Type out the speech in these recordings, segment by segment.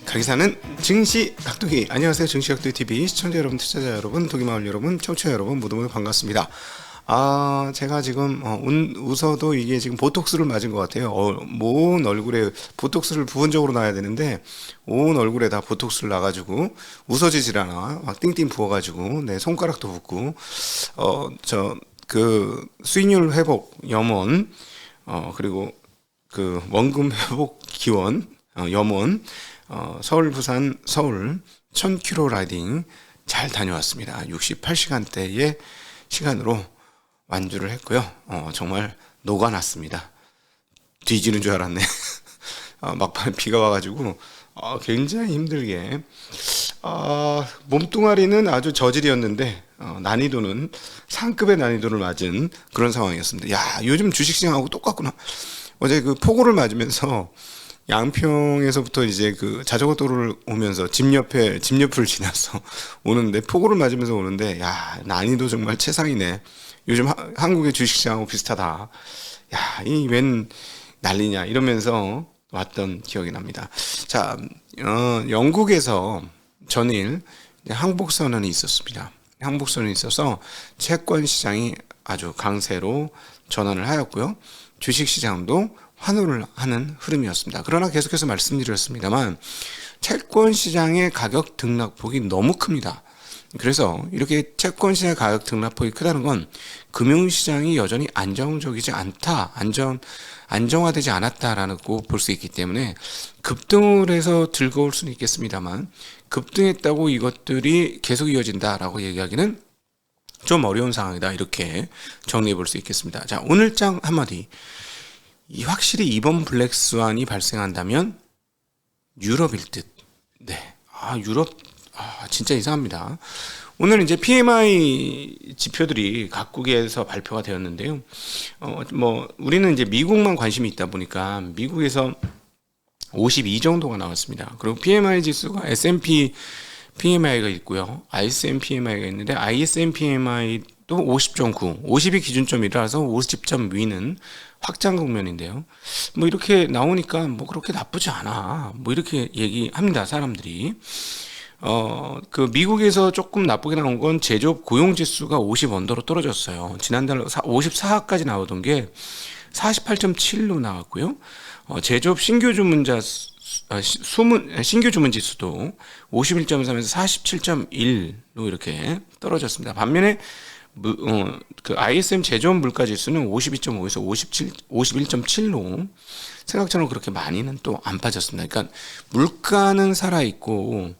가기 사는 증시 각도기. 안녕하세요, 증시 각도기 TV 시청자 여러분, 투자자 여러분, 도기마을 여러분, 청취자 여러분, 모두 반갑습니다. 제가 지금 웃어도 이게 지금 보톡스를 맞은 것 같아요. 온 얼굴에 보톡스를 부분적으로 놔야 되는데 온 얼굴에 다 보톡스를 놔가지고 웃어지질 않아. 막 띵띵 부어가지고 내 손가락도 붓고 그 수익률 회복 염원, 그리고 그 원금 회복 기원 염원, 서울 부산 서울 1000km 라이딩 잘 다녀왔습니다. 68시간대의 시간으로 완주를 했고요. 정말 녹아났습니다. 뒤지는 줄 알았네. 막판에 비가 와가지고 굉장히 힘들게, 몸뚱아리는 아주 저질이었는데 난이도는 상급의 난이도를 맞은 그런 상황이었습니다. 야, 요즘 주식시장하고 똑같구나. 어제 그 폭우를 맞으면서 양평에서부터 이제 그 자전거 도로를 오면서 집 옆을 지나서 오는데, 폭우를 맞으면서 오는데, 야, 난이도 정말 최상이네. 요즘 한국의 주식시장하고 비슷하다. 야, 이 웬 난리냐 이러면서 왔던 기억이 납니다. 자, 영국에서 전일 항복선언이 있었습니다. 항복선언이 있어서 채권 시장이 아주 강세로 전환을 하였고요. 주식시장도 환호를 하는 흐름이었습니다. 그러나 계속해서 말씀드렸습니다만 채권 시장의 가격 등락폭이 너무 큽니다. 그래서 이렇게 채권 시장의 가격 등락폭이 크다는 건 금융시장이 여전히 안정적이지 않다, 안정화되지 않았다라고 볼 수 있기 때문에 급등을 해서 즐거울 수는 있겠습니다만 급등했다고 이것들이 계속 이어진다라고 얘기하기는 좀 어려운 상황이다, 이렇게 정리해 볼 수 있겠습니다. 자, 오늘 장 한마디. 확실히 이번 블랙스완이 발생한다면 유럽일 듯. 네. 유럽, 진짜 이상합니다. 오늘 이제 PMI 지표들이 각국에서 발표가 되었는데요. 우리는 이제 미국만 관심이 있다 보니까 미국에서 52 정도가 나왔습니다. 그리고 PMI 지수가 S&P PMI가 있고요. ISM PMI가 있는데 ISM PMI도 50.9, 50이 기준점이라서 50점 위는 확장 국면인데요. 이렇게 나오니까 그렇게 나쁘지 않아. 이렇게 얘기합니다, 사람들이. 그 미국에서 조금 나쁘게 나온 건 제조업 고용 지수가 50 언더로 떨어졌어요. 지난달 54까지 나오던 게 48.7로 나왔고요. 제조업 신규 주문 지수도 51.3에서 47.1로 이렇게 떨어졌습니다. 반면에 그 ISM 제조업 물가 지수는 52.5에서 51.7로 생각처럼 그렇게 많이는 또 안 빠졌습니다. 그러니까 물가는 살아있고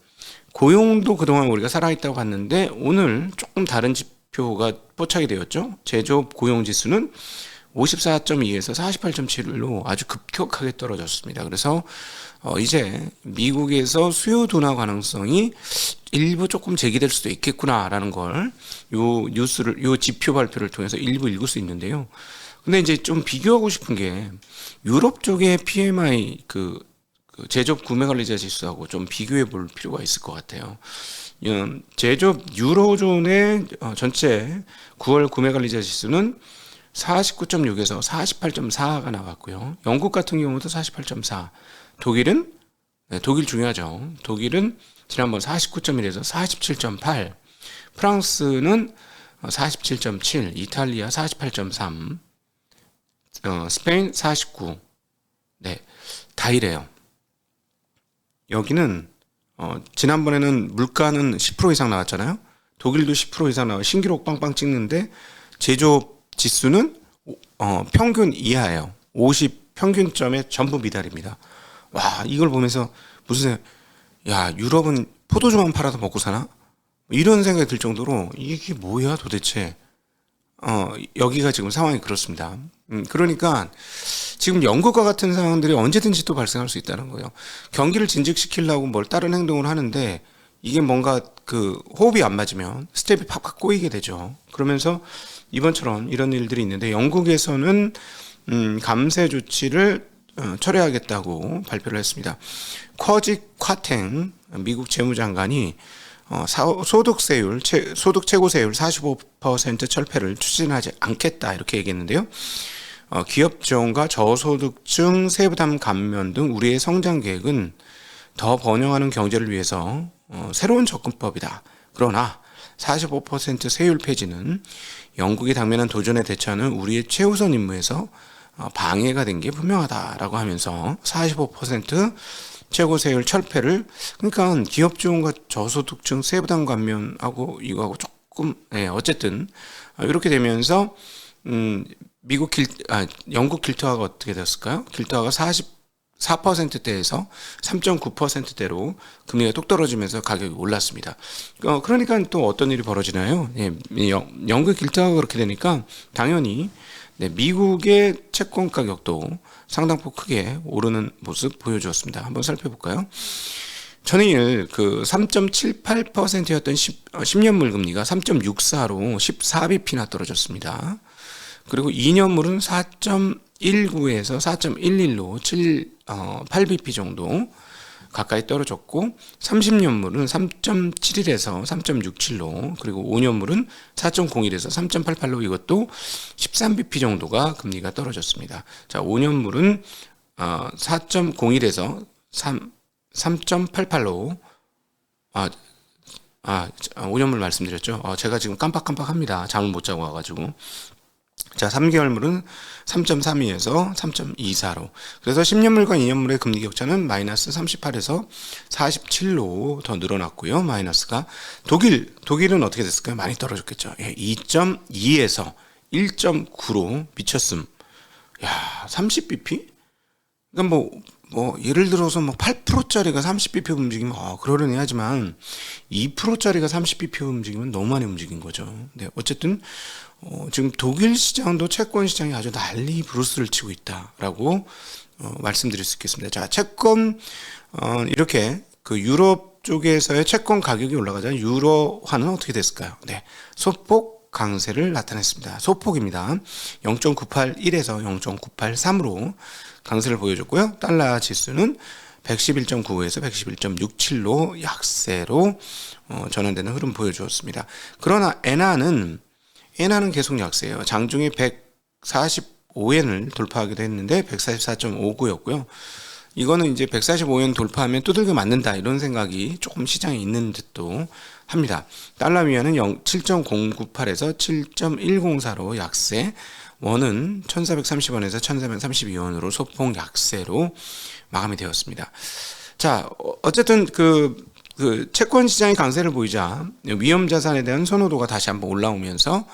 고용도 그동안 우리가 살아있다고 봤는데 오늘 조금 다른 지표가 포착이 되었죠. 제조업 고용 지수는 54.2에서 48.7로 아주 급격하게 떨어졌습니다. 그래서 이제 미국에서 수요 둔화 가능성이 일부 조금 제기될 수도 있겠구나라는 걸 요 지표 발표를 통해서 일부 읽을 수 있는데요. 근데 이제 좀 비교하고 싶은 게 유럽 쪽의 PMI 그 제조업 구매관리자 지수하고 좀 비교해 볼 필요가 있을 것 같아요. 제조업 유로존의 전체 9월 구매관리자 지수는 49.6에서 48.4가 나왔고요. 영국 같은 경우도 48.4. 독일은, 독일 중요하죠. 독일은 지난번 49.1에서 47.8. 프랑스는 47.7. 이탈리아 48.3. 스페인 49. 네, 다 이래요. 여기는 지난번에는 물가는 10% 이상 나왔잖아요. 독일도 10% 이상 나와 신기록 빵빵 찍는데 제조업 지수는 평균 이하예요. 50 평균점에 전부 미달입니다. 와, 이걸 보면서 야, 유럽은 포도주만 팔아도 먹고 사나? 이런 생각이 들 정도로 이게 뭐야 도대체. 여기가 지금 상황이 그렇습니다. 그러니까 지금 영국과 같은 상황들이 언제든지 또 발생할 수 있다는 거예요. 경기를 진직시키려고 다른 행동을 하는데 이게 뭔가 그 호흡이 안 맞으면 스텝이 팍팍 꼬이게 되죠. 그러면서 이번처럼 이런 일들이 있는데 영국에서는 감세 조치를 철회하겠다고 발표를 했습니다. 쿼직 콰탱 미국 재무장관이 소득 최고세율 45% 철폐를 추진하지 않겠다 이렇게 얘기했는데요. 기업 지원과 저소득층 세부담 감면 등 우리의 성장 계획은 더 번영하는 경제를 위해서 새로운 접근법이다. 그러나 45% 세율 폐지는 영국이 당면한 도전에 대처하는 우리의 최우선 임무에서 방해가 된 게 분명하다라고 하면서 45% 최고 세율 철폐를, 그러니까 기업지원과 저소득층 세부담 감면하고 이거하고 조금 어쨌든 이렇게 되면서 영국 길토화가 어떻게 됐을까요? 길토화가 4%대에서 3.9%대로 금리가 뚝 떨어지면서 가격이 올랐습니다. 그러니까 또 어떤 일이 벌어지나요? 영국 길토화가 그렇게 되니까 당연히 미국의 채권 가격도 상당폭 크게 오르는 모습 보여주었습니다. 한번 살펴볼까요? 전일 그 3.78%였던 10년물 금리가 3.64로 14bp나 떨어졌습니다. 그리고 2년물은 4.19에서 4.11로 8bp 정도 가까이 떨어졌고, 30년물은 3.71에서 3.67로, 그리고 5년물은 4.01에서 3.88로 이것도 13bp 정도가 금리가 떨어졌습니다. 자, 5년물은 4.01에서 3.88로 5년물 말씀드렸죠. 제가 지금 깜빡깜빡합니다. 잠을 못 자고 와가지고. 자, 3개월물은 3.32에서 3.24로. 그래서 10년물과 2년물의 금리 격차는 마이너스 38에서 47로 더 늘어났고요. 마이너스가. 독일은 어떻게 됐을까요? 많이 떨어졌겠죠. 2.2에서 1.9로 미쳤음. 야, 30bp? 그러니까 예를 들어서 8%짜리가 30bp 움직이면 그러려니 하지만 2%짜리가 30bp 움직이면 너무 많이 움직인 거죠. 네, 어쨌든 지금 독일 시장도 채권 시장이 아주 난리 브루스를 치고 있다라고 말씀드릴 수 있겠습니다. 자, 채권 이렇게 그 유럽 쪽에서의 채권 가격이 올라가자 유로화는 어떻게 됐을까요? 네, 소폭 강세를 나타냈습니다. 소폭입니다. 0.981에서 0.983으로 강세를 보여줬고요. 달러 지수는 111.95에서 111.67로 약세로 전환되는 흐름 보여주었습니다. 그러나 엔화는 계속 약세예요. 장중에 145엔을 돌파하기도 했는데 144.59였고요. 이거는 이제 145엔 돌파하면 두들겨 맞는다 이런 생각이 조금 시장에 있는 듯도 합니다. 달러 위안은 7.098에서 7.104로 약세, 원은 1430원에서 1432원으로 소폭 약세로 마감이 되었습니다. 자, 어쨌든 그 채권 시장의 강세를 보이자 위험 자산에 대한 선호도가 다시 한번 올라오면서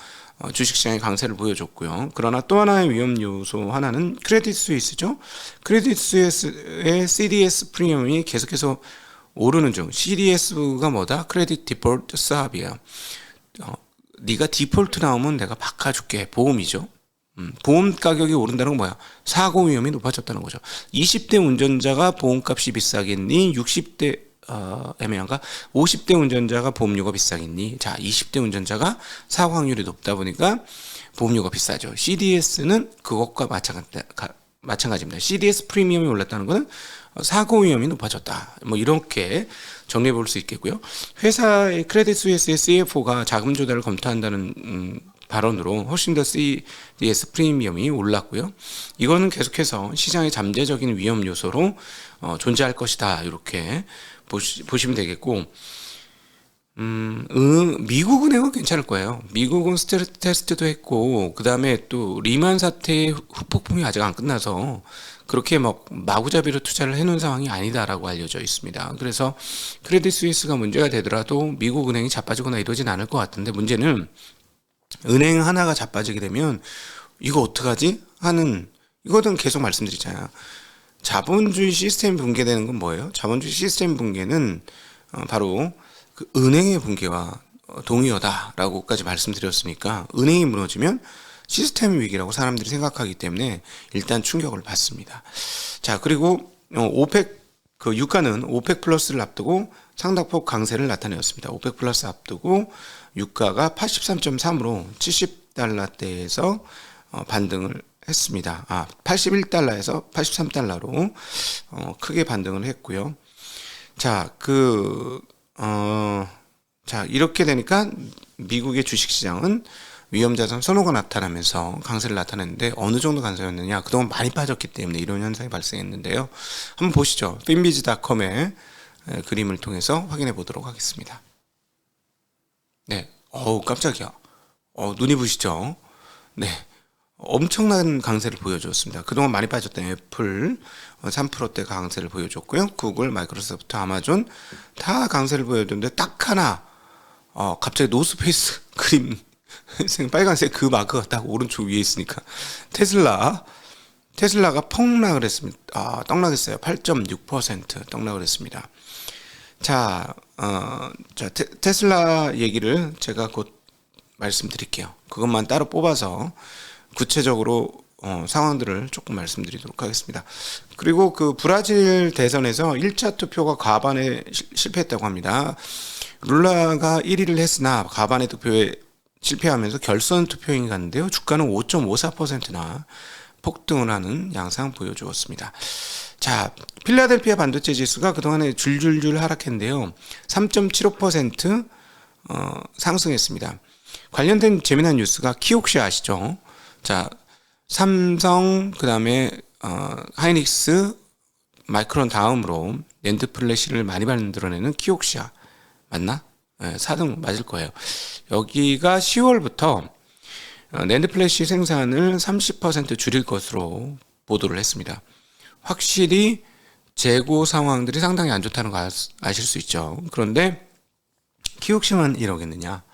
주식시장의 강세를 보여줬고요. 그러나 또 하나의 위험 요소 하나는 크레딧 스위스죠. 크레딧 스위스의 CDS 프리미엄이 계속해서 오르는 중. CDS가 뭐다? 크레딧 디폴트 스왑이야. 네가 디폴트 나오면 내가 바꿔줄게. 보험이죠. 보험 가격이 오른다는 건 뭐야? 사고 위험이 높아졌다는 거죠. 20대 운전자가 보험값이 비싸겠니? 60대 애매한가? 50대 운전자가 보험료가 비싸겠니? 자, 20대 운전자가 사고 확률이 높다 보니까 보험료가 비싸죠. CDS는 그것과 마찬가지입니다. CDS 프리미엄이 올랐다는 것은 사고 위험이 높아졌다. 이렇게 정리해 볼 수 있겠고요. 회사의 크레딧 스위스의 CFO가 자금 조달을 검토한다는 발언으로 훨씬 더 CDS 프리미엄이 올랐고요. 이거는 계속해서 시장의 잠재적인 위험 요소로 존재할 것이다. 이렇게 보시면 되겠고, 미국 은행은 괜찮을 거예요. 미국은 스트레스 테스트도 했고, 그 다음에 또 리만 사태의 후폭풍이 아직 안 끝나서 그렇게 마구잡이로 투자를 해놓은 상황이 아니다라고 알려져 있습니다. 그래서 크레딧 스위스가 문제가 되더라도 미국 은행이 자빠지거나 이러진 않을 것 같은데, 문제는 은행 하나가 자빠지게 되면 이거 어떡하지? 하는, 이거는 계속 말씀드리잖아요. 자본주의 시스템 붕괴되는 건 뭐예요? 자본주의 시스템 붕괴는 바로 그 은행의 붕괴와 동의어다라고까지 말씀드렸으니까, 은행이 무너지면 시스템 위기라고 사람들이 생각하기 때문에 일단 충격을 받습니다. 자, 그리고 유가는 오펙 플러스를 앞두고 상당폭 강세를 나타내었습니다. 오펙 플러스 앞두고 유가가 83.3으로 70달러대에서 반등을 했습니다. 81달러에서 83달러로 크게 반등을 했고요. 자, 이렇게 되니까 미국의 주식시장은 위험자산 선호가 나타나면서 강세를 나타냈는데, 어느 정도 강세였느냐? 그동안 많이 빠졌기 때문에 이런 현상이 발생했는데요. 한번 보시죠. finbiz.com의 그림을 통해서 확인해 보도록 하겠습니다. 네, 깜짝이야. 눈이 부시죠? 네, 엄청난 강세를 보여줬습니다. 그동안 많이 빠졌던 애플 3%대 강세를 보여줬고요. 구글, 마이크로소프트, 아마존 다 강세를 보여줬는데 딱 하나 갑자기 노스페이스 그림 빨간색 그 마크가 딱 오른쪽 위에 있으니까 테슬라가 폭락을 했습니다. 떡락했어요. 8.6% 떡락을 했습니다. 자, 테슬라 얘기를 제가 곧 말씀드릴게요. 그것만 따로 뽑아서 구체적으로 상황들을 조금 말씀드리도록 하겠습니다. 그리고 그 브라질 대선에서 1차 투표가 과반에 실패했다고 합니다. 룰라가 1위를 했으나 과반의 투표에 실패하면서 결선 투표행위 갔는데요. 주가는 5.54%나 폭등을 하는 양상 보여주었습니다. 자, 필라델피아 반도체 지수가 그동안에 줄줄줄 하락했는데요. 3.75% 상승했습니다. 관련된 재미난 뉴스가 키옥시 아시죠? 자, 삼성, 그 다음에 하이닉스, 마이크론 다음으로 낸드 플래시를 많이 만들어내는 키옥시아 맞나? 네, 4등 맞을 거예요. 여기가 10월부터 낸드 플래시 생산을 30% 줄일 것으로 보도를 했습니다. 확실히 재고 상황들이 상당히 안 좋다는 거 아실 수 있죠. 그런데 키옥시만 이러겠느냐?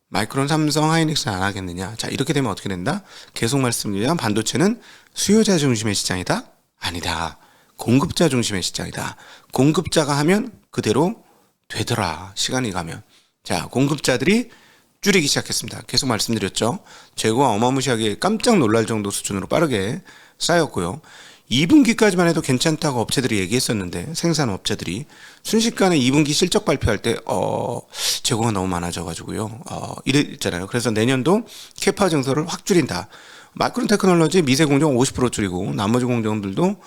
마이크론, 삼성, 하이닉스는 안 하겠느냐? 자, 이렇게 되면 어떻게 된다? 계속 말씀드리면 반도체는 수요자 중심의 시장이다? 아니다. 공급자 중심의 시장이다. 공급자가 하면 그대로 되더라. 시간이 가면. 자, 공급자들이 줄이기 시작했습니다. 계속 말씀드렸죠. 재고가 어마무시하게 깜짝 놀랄 정도 수준으로 빠르게 쌓였고요. 2분기까지만 해도 괜찮다고 업체들이 얘기했었는데 생산업체들이 순식간에 2분기 실적 발표할 때 재고가 너무 많아져가지고요. 이랬잖아요. 그래서 내년도 캐파 증설을 확 줄인다. 마이크론 테크놀로지 미세 공정 50% 줄이고 나머지 공정들도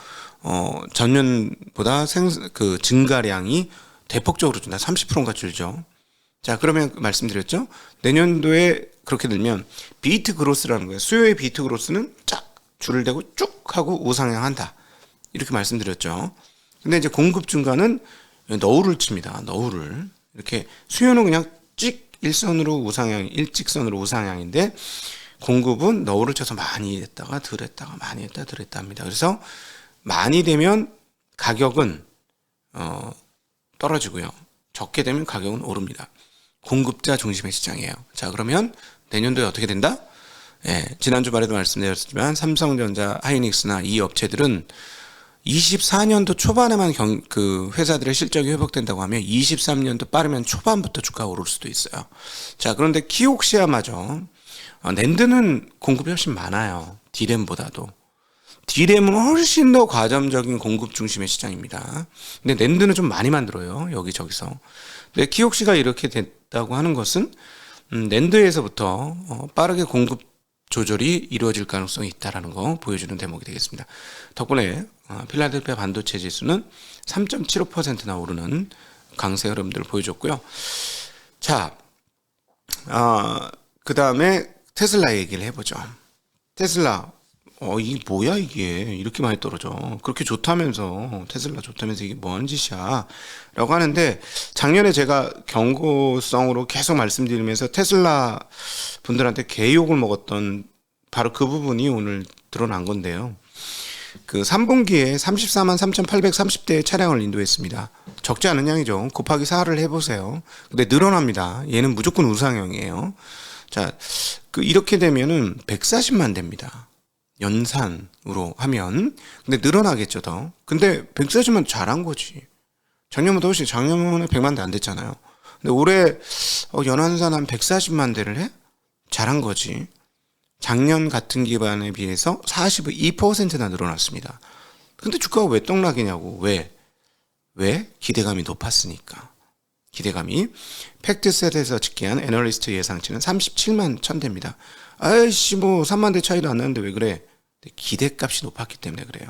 전년보다 증가량이 대폭적으로 준다. 30%가 줄죠. 자, 그러면 말씀드렸죠. 내년도에 그렇게 되면 비트 그로스라는 거예요. 수요의 비트 그로스는 쫙 줄을 대고 쭉 하고 우상향한다. 이렇게 말씀드렸죠. 근데 이제 공급 증가는 너울을 칩니다. 너울을. 이렇게 수요는 그냥 찍 일직선으로 우상향인데 공급은 너울을 쳐서 많이 했다가 덜 했다가 많이 했다가 덜 했다 합니다. 그래서 많이 되면 가격은 떨어지고요. 적게 되면 가격은 오릅니다. 공급자 중심의 시장이에요. 자, 그러면 내년도에 어떻게 된다? 예, 지난주 말에도 말씀드렸지만 삼성전자, 하이닉스나 이 업체들은 24년도 초반에만 그 회사들의 실적이 회복된다고 하면 23년도 빠르면 초반부터 주가가 오를 수도 있어요. 자, 그런데 키옥시아마저 낸드는 공급이 훨씬 많아요. D램보다도. D램은 훨씬 더 과점적인 공급 중심의 시장입니다. 근데 낸드는 좀 많이 만들어요. 여기저기서. 근데 키옥시가 이렇게 됐다고 하는 것은 낸드에서부터 빠르게 공급 조절이 이루어질 가능성이 있다는 거 보여주는 대목이 되겠습니다. 덕분에 필라델피아 반도체 지수는 3.75%나 오르는 강세 흐름들을 보여줬고요. 자, 그 다음에 테슬라 얘기를 해보죠. 테슬라, 이게 뭐야 이게 이렇게 많이 떨어져. 그렇게 좋다면서 테슬라 좋다면서 이게 뭐하는 짓이야 라고 하는데 작년에 제가 경고성으로 계속 말씀드리면서 테슬라 분들한테 개욕을 먹었던 바로 그 부분이 오늘 드러난 건데요. 그 3분기에 34만 3,830대의 차량을 인도했습니다. 적지 않은 양이죠. 곱하기 4를 해보세요. 근데 늘어납니다. 얘는 무조건 우상향이에요. 자, 이렇게 되면은 140만 대입니다. 연산으로 하면. 근데 늘어나겠죠, 더. 근데 140만 잘한 거지. 작년에 100만 대 안 됐잖아요. 근데 올해 연환산 한 140만 대를 해? 잘한 거지. 작년 같은 기간에 비해서 42%나 늘어났습니다. 근데 주가가 왜 떡락이냐고. 왜? 기대감이 높았으니까. 기대감이. 팩트셋에서 집계한 애널리스트 예상치는 37만 1000대입니다. 아이씨 3만 대 차이도 안 나는데 왜 그래? 기대값이 높았기 때문에 그래요.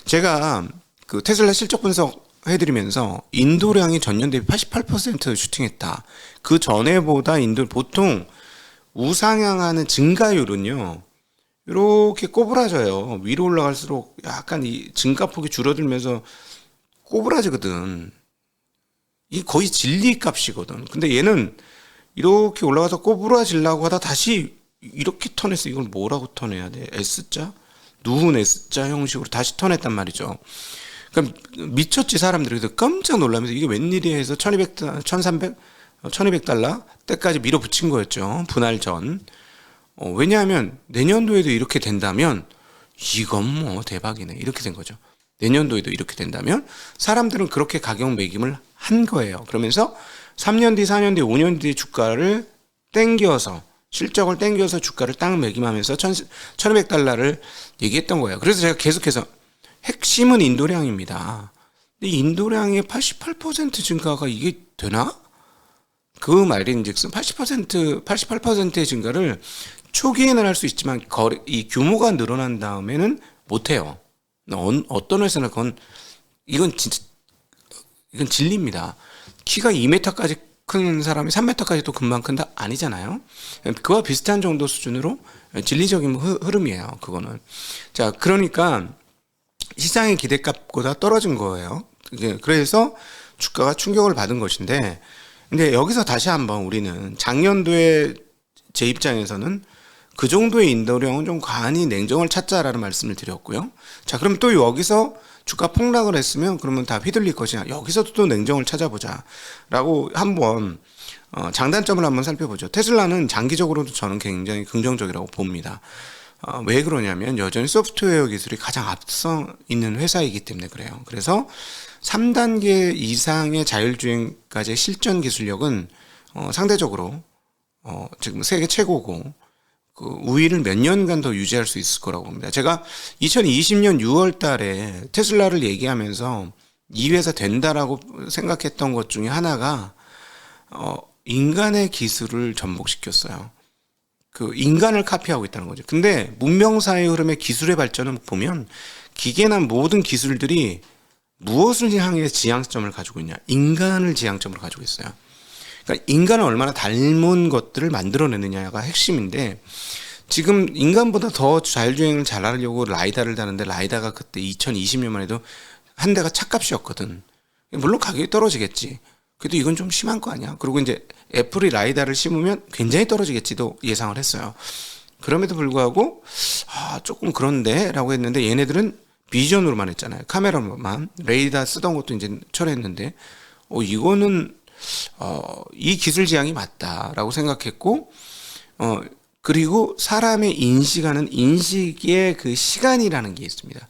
제가 그 테슬라 실적 분석 해드리면서 인도량이 전년 대비 88% 슈팅했다. 그 전에보다 보통 우상향하는 증가율은요 이렇게 꼬부라져요. 위로 올라갈수록 약간 이 증가폭이 줄어들면서 꼬부라지거든. 이 거의 진리값이거든. 근데 얘는 이렇게 올라가서 꼬부라지려고 하다 다시 이렇게 턴했어. 이걸 뭐라고 턴해야 돼? S자? 누운 S자 형식으로 다시 턴했단 말이죠. 그럼 미쳤지 사람들이. 그래서 깜짝 놀라면서 이게 웬일이야 해서 1200, 1300, 1200달러 때까지 밀어붙인 거였죠. 분할 전. 왜냐하면 내년도에도 이렇게 된다면 이건 뭐 대박이네. 이렇게 된 거죠. 내년도에도 이렇게 된다면 사람들은 그렇게 가격 매김을 한 거예요. 그러면서 3년 뒤, 4년 뒤, 5년 뒤 주가를 땡겨서 실적을 땡겨서 주가를 딱 매김하면서 1200달러를 얘기했던 거예요. 그래서 제가 계속해서 핵심은 인도량입니다. 근데 인도량의 88% 증가가 이게 되나? 그 말인즉슨 88%의 증가를 초기에는 할 수 있지만 이 규모가 늘어난 다음에는 못해요. 어떤 회사나 이건 진리입니다. 키가 2m까지 큰 사람이 3m까지 또 금방 큰다? 아니잖아요. 그와 비슷한 정도 수준으로 진리적인 흐름이에요. 그거는. 자, 그러니까 시장의 기대값보다 떨어진 거예요. 그래서 주가가 충격을 받은 것인데, 근데 여기서 다시 한번 우리는 작년도에 제 입장에서는 그 정도의 인도량은 좀 과하니 냉정을 찾자라는 말씀을 드렸고요. 자, 그럼 또 여기서 주가 폭락을 했으면 그러면 다 휘둘릴 것이냐. 여기서도 또 냉정을 찾아보자. 라고 한번 장단점을 한번 살펴보죠. 테슬라는 장기적으로도 저는 굉장히 긍정적이라고 봅니다. 왜 그러냐면 여전히 소프트웨어 기술이 가장 앞서 있는 회사이기 때문에 그래요. 그래서 3단계 이상의 자율주행까지의 실전 기술력은 상대적으로 지금 세계 최고고 그 우위를 몇 년간 더 유지할 수 있을 거라고 봅니다. 제가 2020년 6월 달에 테슬라를 얘기하면서 이 회사 된다라고 생각했던 것 중에 하나가 인간의 기술을 전복시켰어요. 그 인간을 카피하고 있다는 거죠. 근데 문명사의 흐름의 기술의 발전을 보면 기계나 모든 기술들이 무엇을 향해 지향점을 가지고 있냐? 인간을 지향점으로 가지고 있어요. 그러니까 인간을 얼마나 닮은 것들을 만들어내느냐가 핵심인데 지금 인간보다 더 자율주행을 잘하려고 라이다를 다는데 라이다가 그때 2020년만 해도 한 대가 차값이었거든. 물론 가격이 떨어지겠지. 그래도 이건 좀 심한 거 아니야? 그리고 이제 애플이 라이다를 심으면 굉장히 떨어지겠지도 예상을 했어요. 그럼에도 불구하고 조금 그런데 라고 했는데 얘네들은 비전으로만 했잖아요. 카메라만. 레이더 쓰던 것도 이제 철회했는데 이거는 이 기술 지향이 맞다라고 생각했고 그리고 사람의 인식하는 인식의 그 시간이라는 게 있습니다.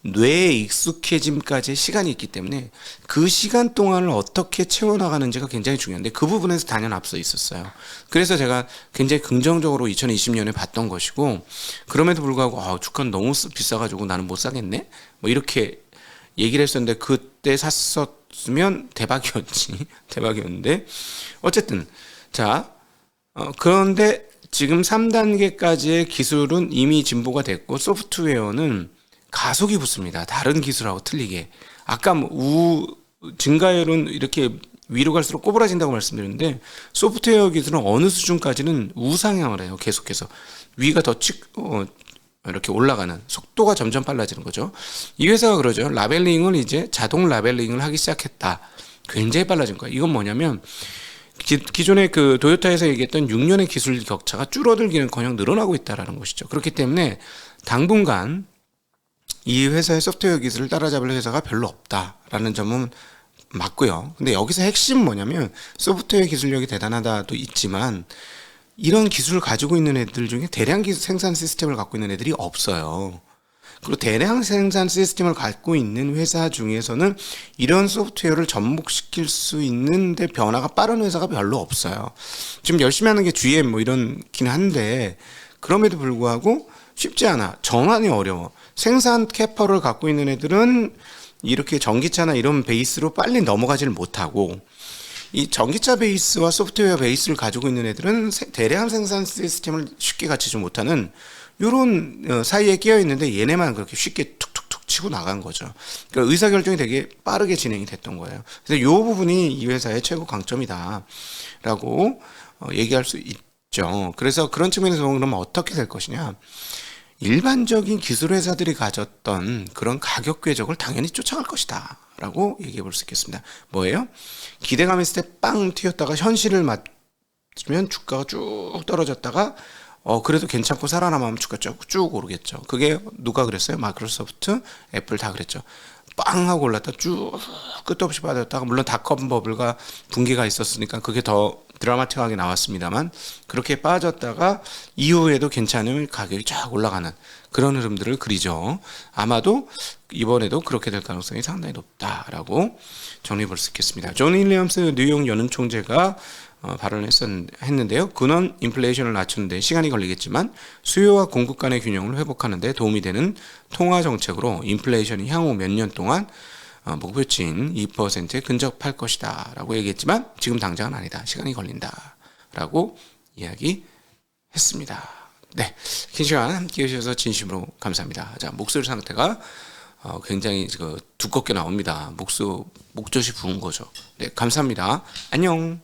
뇌에 익숙해짐까지의 시간이 있기 때문에 그 시간 동안을 어떻게 채워나가는지가 굉장히 중요한데 그 부분에서 단연 앞서 있었어요. 그래서 제가 굉장히 긍정적으로 2020년에 봤던 것이고 그럼에도 불구하고 주가는 너무 비싸가지고 나는 못 사겠네? 뭐 이렇게 얘기를 했었는데 그때 샀었으면 대박이었는데 어쨌든 자 그런데 지금 3단계까지의 기술은 이미 진보가 됐고 소프트웨어는 가속이 붙습니다. 다른 기술하고 틀리게. 아까 증가율은 이렇게 위로 갈수록 꼬부라진다고 말씀드렸는데 소프트웨어 기술은 어느 수준까지는 우상향을 해요. 계속해서. 위가 더 이렇게 올라가는 속도가 점점 빨라지는 거죠. 이 회사가 그러죠. 라벨링을 이제 자동 라벨링을 하기 시작했다. 굉장히 빨라진 거예요. 이건 뭐냐면 기존에 그 도요타에서 얘기했던 6년의 기술 격차가 줄어들기는커녕 늘어나고 있다라는 것이죠. 그렇기 때문에 당분간 이 회사의 소프트웨어 기술을 따라잡을 회사가 별로 없다라는 점은 맞고요. 근데 여기서 핵심은 뭐냐면 소프트웨어 기술력이 대단하다도 있지만 이런 기술을 가지고 있는 애들 중에 대량 생산 시스템을 갖고 있는 애들이 없어요. 그리고 대량 생산 시스템을 갖고 있는 회사 중에서는 이런 소프트웨어를 접목시킬 수 있는데 변화가 빠른 회사가 별로 없어요. 지금 열심히 하는 게 GM 뭐 이런긴 한데 그럼에도 불구하고 쉽지 않아. 전환이 어려워. 생산 캐퍼를 갖고 있는 애들은 이렇게 전기차나 이런 베이스로 빨리 넘어가지를 못하고 이 전기차 베이스와 소프트웨어 베이스를 가지고 있는 애들은 대량 생산 시스템을 쉽게 갖추지 못하는 이런 사이에 끼어 있는데 얘네만 그렇게 쉽게 툭툭툭 치고 나간 거죠. 그러니까 의사결정이 되게 빠르게 진행이 됐던 거예요. 그래서 이 부분이 이 회사의 최고 강점이다라고 얘기할 수 있죠. 그래서 그런 측면에서 보면 그러면 어떻게 될 것이냐. 일반적인 기술 회사들이 가졌던 그런 가격 궤적을 당연히 쫓아갈 것이다 라고 얘기해 볼 수 있겠습니다. 뭐예요? 기대감 있을 때 빵 튀었다가 현실을 맞으면 주가가 쭉 떨어졌다가 그래도 괜찮고 살아남으면 주가 쭉 오르겠죠. 그게 누가 그랬어요? 마이크로소프트, 애플 다 그랬죠. 빵 하고 올랐다 쭉 끝도 없이 빠졌다가, 물론 닷컴 버블과 붕괴가 있었으니까 그게 더 드라마틱하게 나왔습니다만, 그렇게 빠졌다가 이후에도 괜찮으면 가격이 쫙 올라가는 그런 흐름들을 그리죠. 아마도 이번에도 그렇게 될 가능성이 상당히 높다라고 정리해 볼 수 있겠습니다. 존 윌리엄스 뉴욕 연은 총재가 발언을 했는데요. 근원 인플레이션을 낮추는데 시간이 걸리겠지만 수요와 공급 간의 균형을 회복하는 데 도움이 되는 통화 정책으로 인플레이션이 향후 몇 년 동안 목표치인 2%에 근접할 것이다 라고 얘기했지만 지금 당장은 아니다. 시간이 걸린다 라고 이야기했습니다. 네, 긴 시간 함께 해주셔서 진심으로 감사합니다. 자, 목소리 상태가 굉장히 두껍게 나옵니다. 목젖이 부은 거죠. 네, 감사합니다. 안녕.